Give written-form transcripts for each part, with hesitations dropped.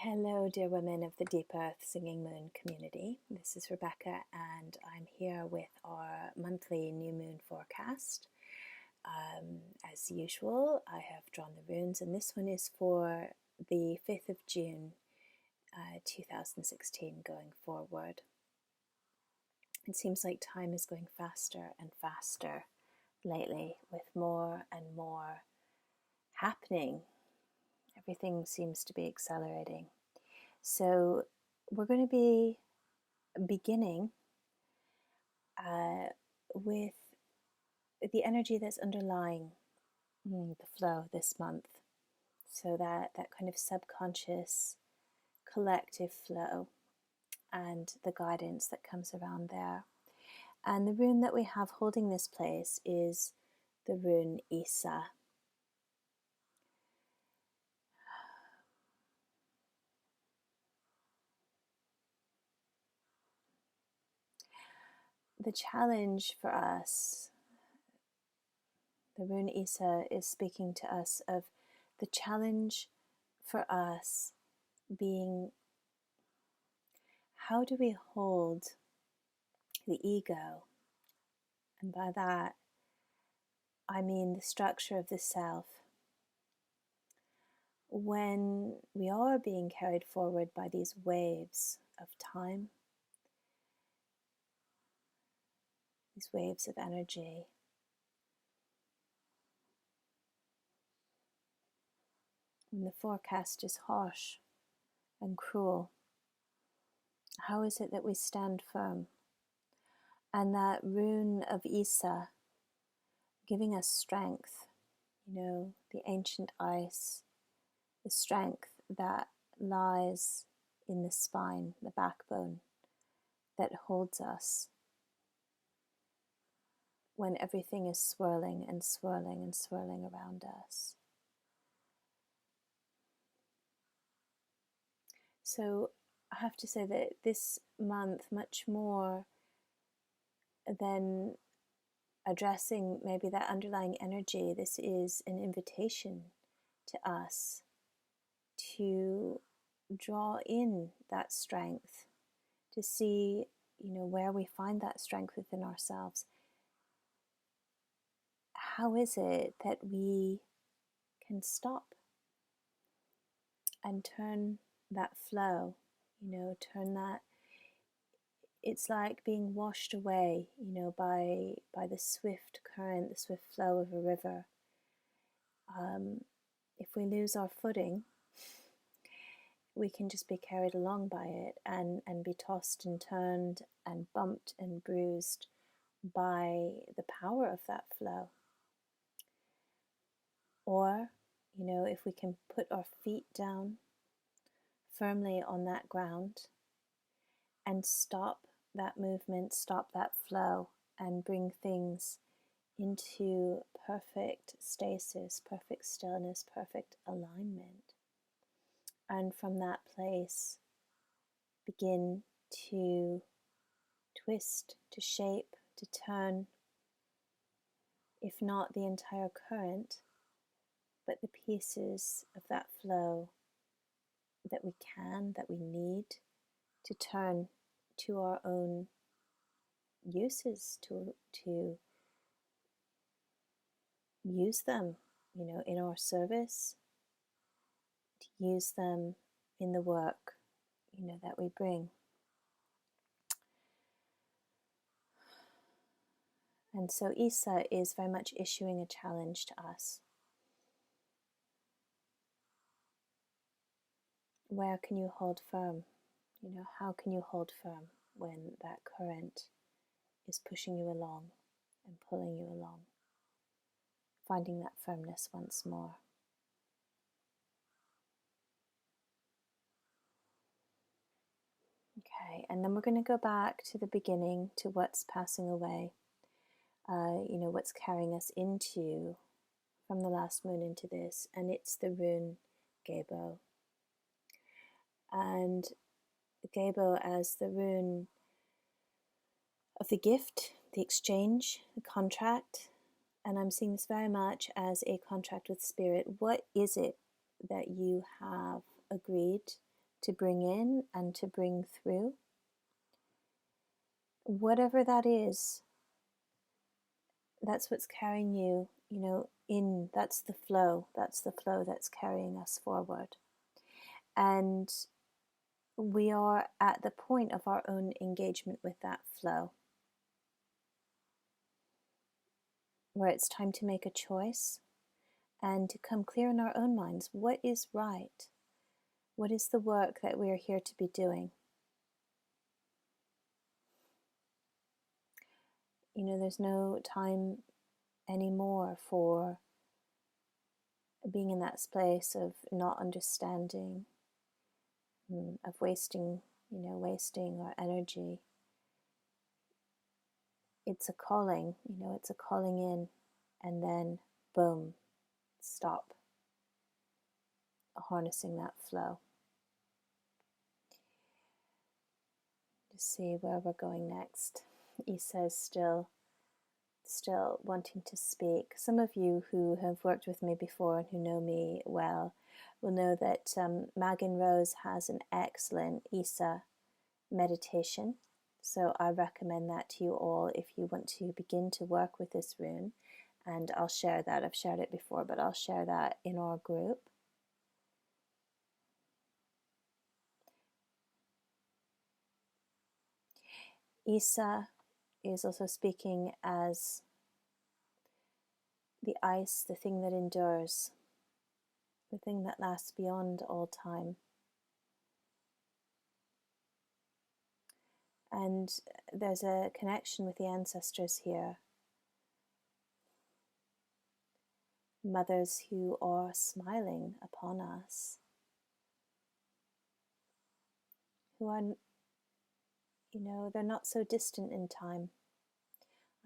Hello, dear women of the Deep Earth Singing Moon community. This is Rebecca, and I'm here with our monthly new moon forecast. As usual, I have drawn the runes, and this one is for the 5th of June 2016 going forward. It seems like time is going faster and faster lately, with more and more happening. Everything seems to be accelerating. So we're going to be beginning with the energy that's underlying the flow this month. So that kind of subconscious collective flow and the guidance that comes around there. And the rune that we have holding this place is the rune Isa. The challenge for us, the rune Isa is speaking to us of the challenge for us being, how do we hold the ego? And by that, I mean the structure of the self. When we are being carried forward by these waves of time, these waves of energy, when the forecast is harsh and cruel, how is it that we stand firm? And that rune of Isa giving us strength, the ancient ice, the strength that lies in the spine, the backbone that holds us when everything is swirling and swirling and swirling around us. So I have to say that this month, much more than addressing maybe that underlying energy, this is an invitation to us to draw in that strength, to see, where we find that strength within ourselves. How is it that we can stop and turn that flow, turn that, it's like being washed away, by the swift current, the swift flow of a river. If we lose our footing, we can just be carried along by it and be tossed and turned and bumped and bruised by the power of that flow. Or, if we can put our feet down firmly on that ground and stop that movement, stop that flow, and bring things into perfect stasis, perfect stillness, perfect alignment. And from that place, begin to twist, to shape, to turn, if not the entire current, but the pieces of that flow that we need to turn to our own uses, to use them, in our service, to use them in the work, that we bring. And so Isa is very much issuing a challenge to us. Where can you hold firm? How can you hold firm when that current is pushing you along and pulling you along? Finding that firmness once more. Okay, and then we're going to go back to the beginning, to what's passing away, what's carrying us into, from the last moon into this, and it's the rune Gebo. And Gebo as the rune of the gift, the exchange, the contract, and I'm seeing this very much as a contract with Spirit. What is it that you have agreed to bring in and to bring through. Whatever that is, that's what's carrying you, in. That's the flow that's carrying us forward. And we are at the point of our own engagement with that flow, where it's time to make a choice and to come clear in our own minds. What is right? What is the work that we are here to be doing? There's no time anymore for being in that space of not understanding, of wasting our energy. It's a calling, it's a calling in, and then boom, stop harnessing that flow. To see where we're going next. Isa is still wanting to speak. Some of you who have worked with me before and who know me well will know that Megan Rose has an excellent Isa meditation. So I recommend that to you all if you want to begin to work with this rune. And I'll share that. I've shared it before, but I'll share that in our group. Isa is also speaking as the ice, the thing that endures, the thing that lasts beyond all time. And there's a connection with the ancestors here. Mothers who are smiling upon us, who are, they're not so distant in time.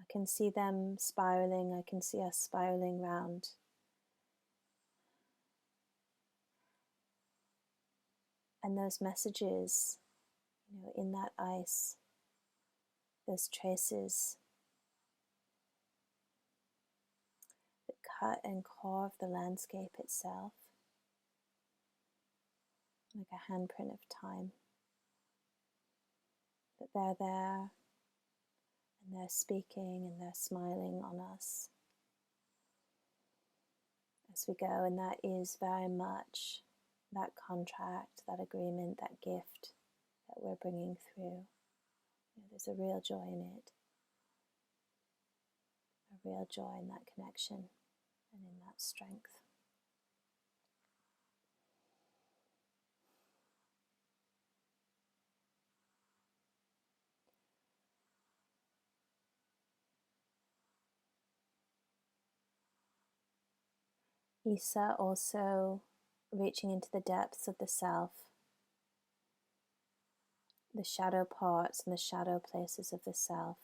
I can see them spiraling, I can see us spiraling round. And those messages, in that ice, those traces that cut and carve the landscape itself, like a handprint of time. But they're there, and they're speaking, and they're smiling on us as we go, and that is very much that contract, that agreement, that gift that we're bringing through. There's a real joy in it, a real joy in that connection and in that strength. Isa also reaching into the depths of the self, the shadow parts and the shadow places of the self.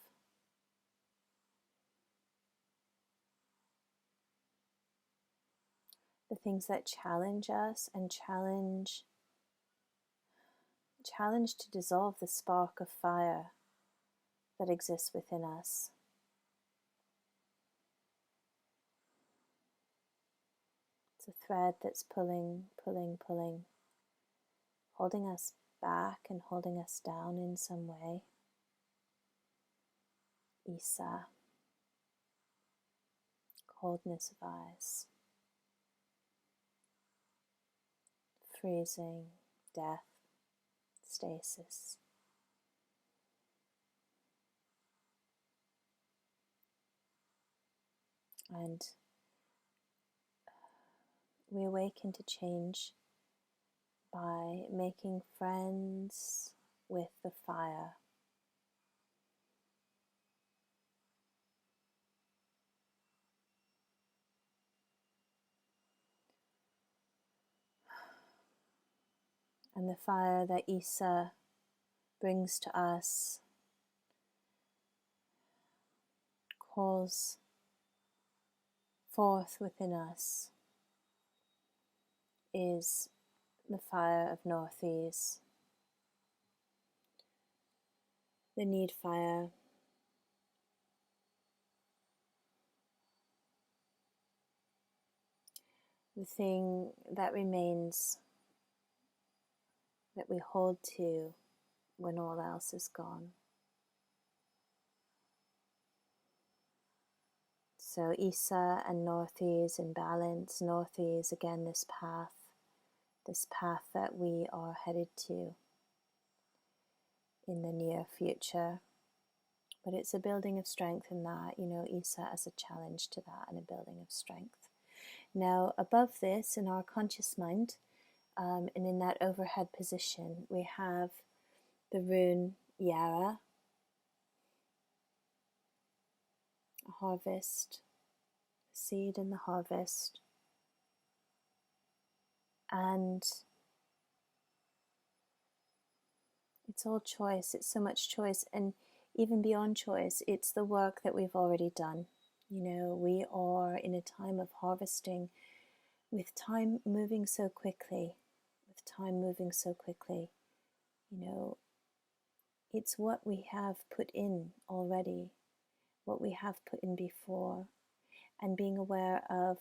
The things that challenge us and challenge to dissolve the spark of fire that exists within us. It's a thread that's pulling, holding us back and holding us down in some way. Isa, coldness of eyes, freezing, death, stasis. And we awaken to change by making friends with the fire. And the fire that Isa brings to us calls forth within us is the fire of Northeast, the need fire, the thing that remains that we hold to when all else is gone. So Isa and Northi is in balance. Northi is again this path that we are headed to in the near future. But it's a building of strength in that, Isa as a challenge to that and a building of strength. Now, above this, in our conscious mind, and in that overhead position, we have the rune Yara, a harvest, seed in the harvest, and it's all choice. It's so much choice, and even beyond choice, it's the work that we've already done. We are in a time of harvesting, with time moving so quickly, it's what we have put in already, what we have put in before, and being aware of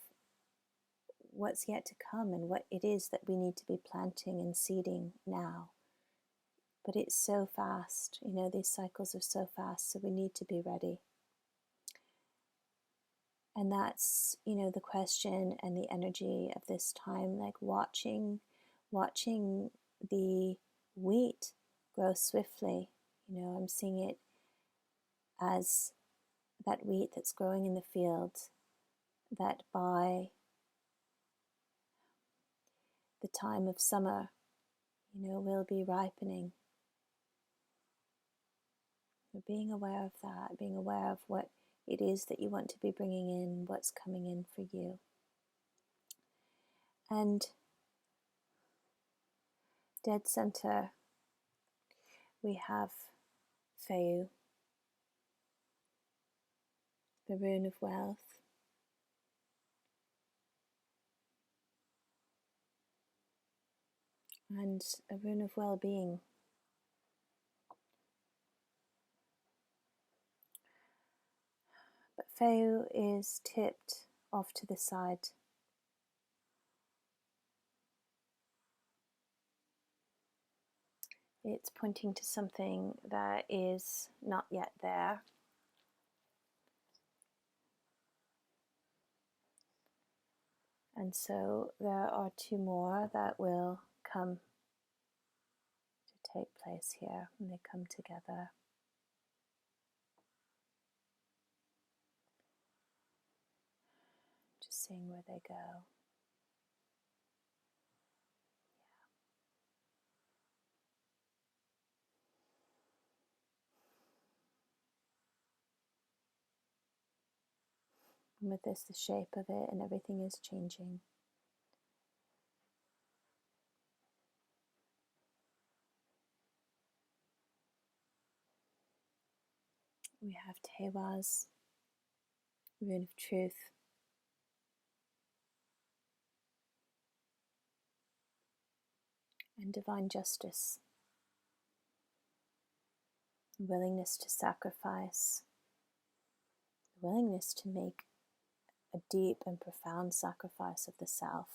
what's yet to come and what it is that we need to be planting and seeding now. But it's so fast, these cycles are so fast, so we need to be ready. And that's, the question and the energy of this time, like watching the wheat grow swiftly. I'm seeing it as that wheat that's growing in the field, that by the time of summer, will be ripening. Being aware of that, being aware of what it is that you want to be bringing in, what's coming in for you. And dead center, we have Feu, the rune of wealth, and a rune of well-being. But Feu is tipped off to the side. It's pointing to something that is not yet there. And so there are two more that will come to take place here when they come together. Just seeing where they go. And with this, the shape of it and everything is changing. We have Tewa's rune of truth. And divine justice. Willingness to sacrifice. Willingness to make a deep and profound sacrifice of the self.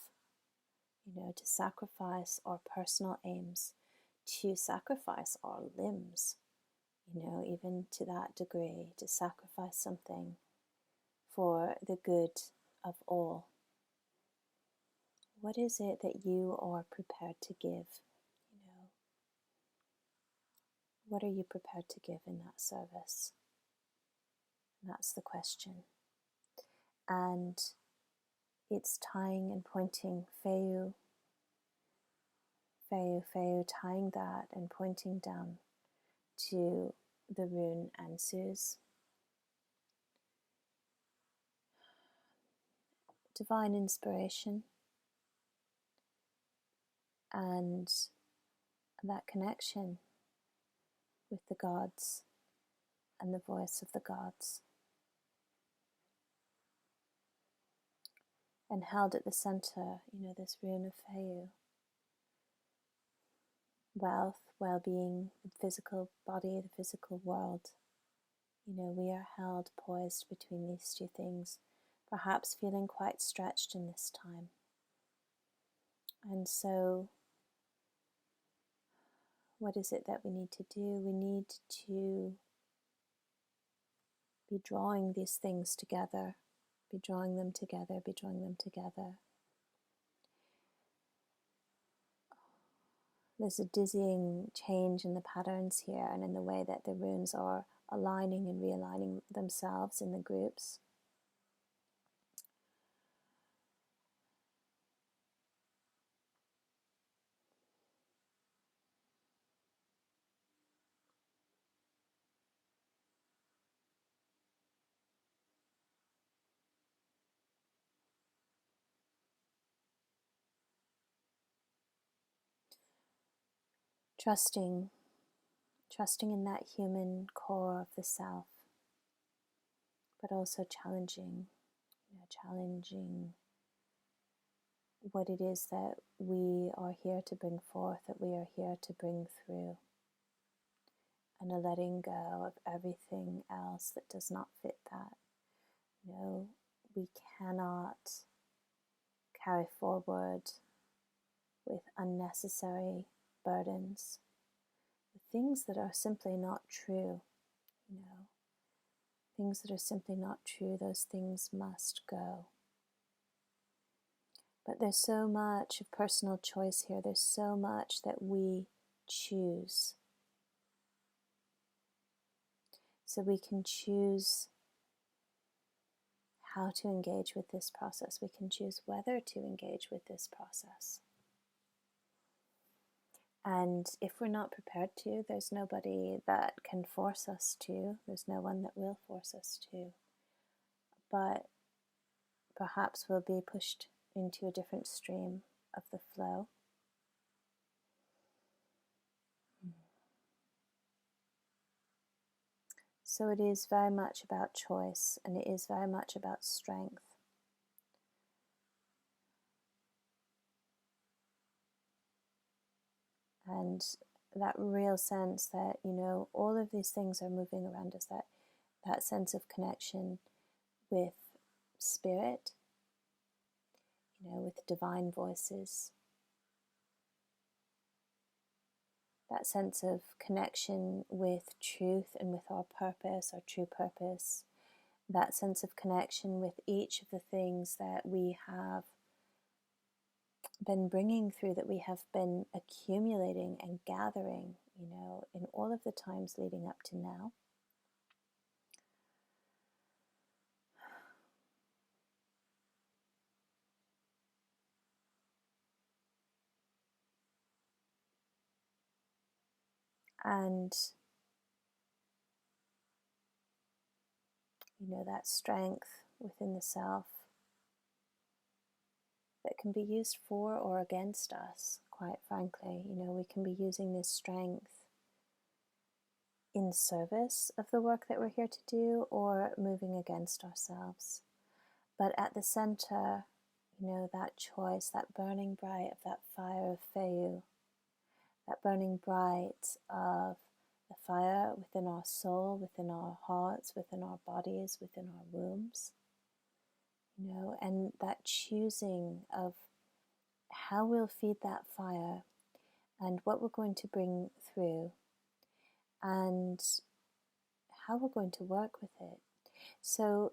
To sacrifice our personal aims, to sacrifice our limbs, even to that degree, to sacrifice something for the good of all. What is it that you are prepared to give? What are you prepared to give in that service? And that's the question. And it's tying and pointing Feu, tying that and pointing down to the rune Ansu's. Divine inspiration and that connection with the gods and the voice of the gods. And held at the center, this rune of Feu. Wealth, well-being, the physical body, the physical world. We are held poised between these two things, perhaps feeling quite stretched in this time. And so What is it that we need to do? We need to be drawing these things together, be drawing them together, be drawing them together. There's a dizzying change in the patterns here and in the way that the runes are aligning and realigning themselves in the groups. Trusting in that human core of the self, but also challenging what it is that we are here to bring forth, that we are here to bring through, and a letting go of everything else that does not fit that. We cannot carry forward with unnecessary burdens, with things that are simply not true. Things that are simply not true, those things must go. But there's so much of personal choice here. There's so much that we choose. So we can choose how to engage with this process. We can choose whether to engage with this process. And if we're not prepared to, there's nobody that can force us to. There's no one that will force us to. But perhaps we'll be pushed into a different stream of the flow. So it is very much about choice, and it is very much about strength. And that real sense that, all of these things are moving around us, that sense of connection with spirit, with divine voices, that sense of connection with truth and with our purpose, our true purpose, that sense of connection with each of the things that we have been bringing through, that we have been accumulating and gathering, in all of the times leading up to now. And, that strength within the self that can be used for or against us, quite frankly. We can be using this strength in service of the work that we're here to do, or moving against ourselves. But at the center, that choice, that burning bright of that fire of Feu, that burning bright of the fire within our soul, within our hearts, within our bodies, within our wombs, and that choosing of how we'll feed that fire and what we're going to bring through and how we're going to work with it. So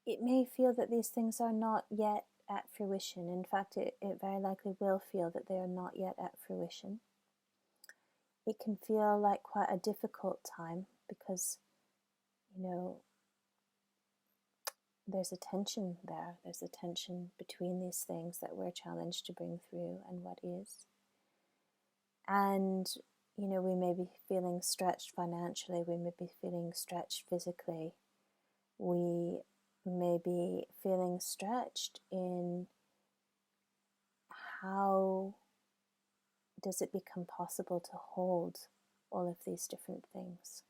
it may feel that these things are not yet at fruition. In fact, it very likely will feel that they are not yet at fruition. It can feel like quite a difficult time because, there's a tension there. There's a tension between these things that we're challenged to bring through and what is. And, we may be feeling stretched financially. We may be feeling stretched physically. We may be feeling stretched in how does it become possible to hold all of these different things.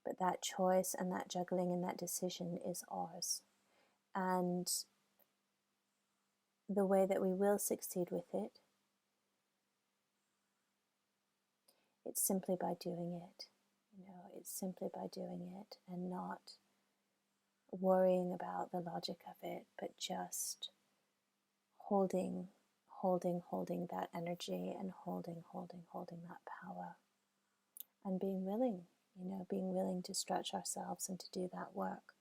But that choice and that juggling and that decision is ours. And the way that we will succeed with it, it's simply by doing it. It's simply by doing it and not worrying about the logic of it, but just holding that energy, and holding that power, and being willing, being willing to stretch ourselves and to do that work.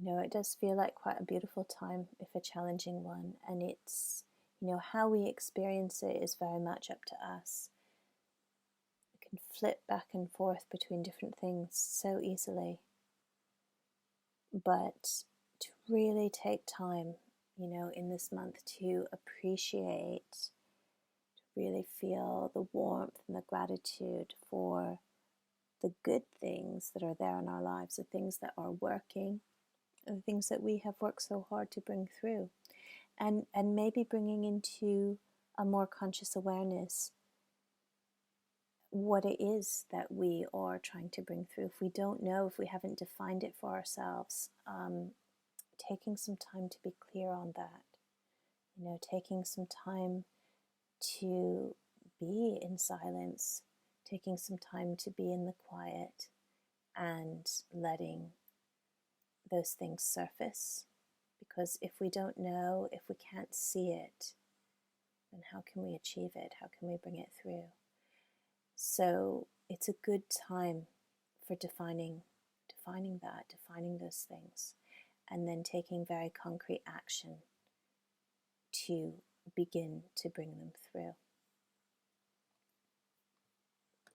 It does feel like quite a beautiful time, if a challenging one, and it's, how we experience it is very much up to us. We can flip back and forth between different things so easily, but to really take time, in this month to appreciate, to really feel the warmth and the gratitude for the good things that are there in our lives, the things that are working, the things that we have worked so hard to bring through, and maybe bringing into a more conscious awareness what it is that we are trying to bring through. If we don't know, if we haven't defined it for ourselves, taking some time to be clear on that, taking some time to be in silence, taking some time to be in the quiet, and letting those things surface. Because if we don't know, if we can't see it, then how can we achieve it? How can we bring it through? So it's a good time for defining those things, and then taking very concrete action to begin to bring them through.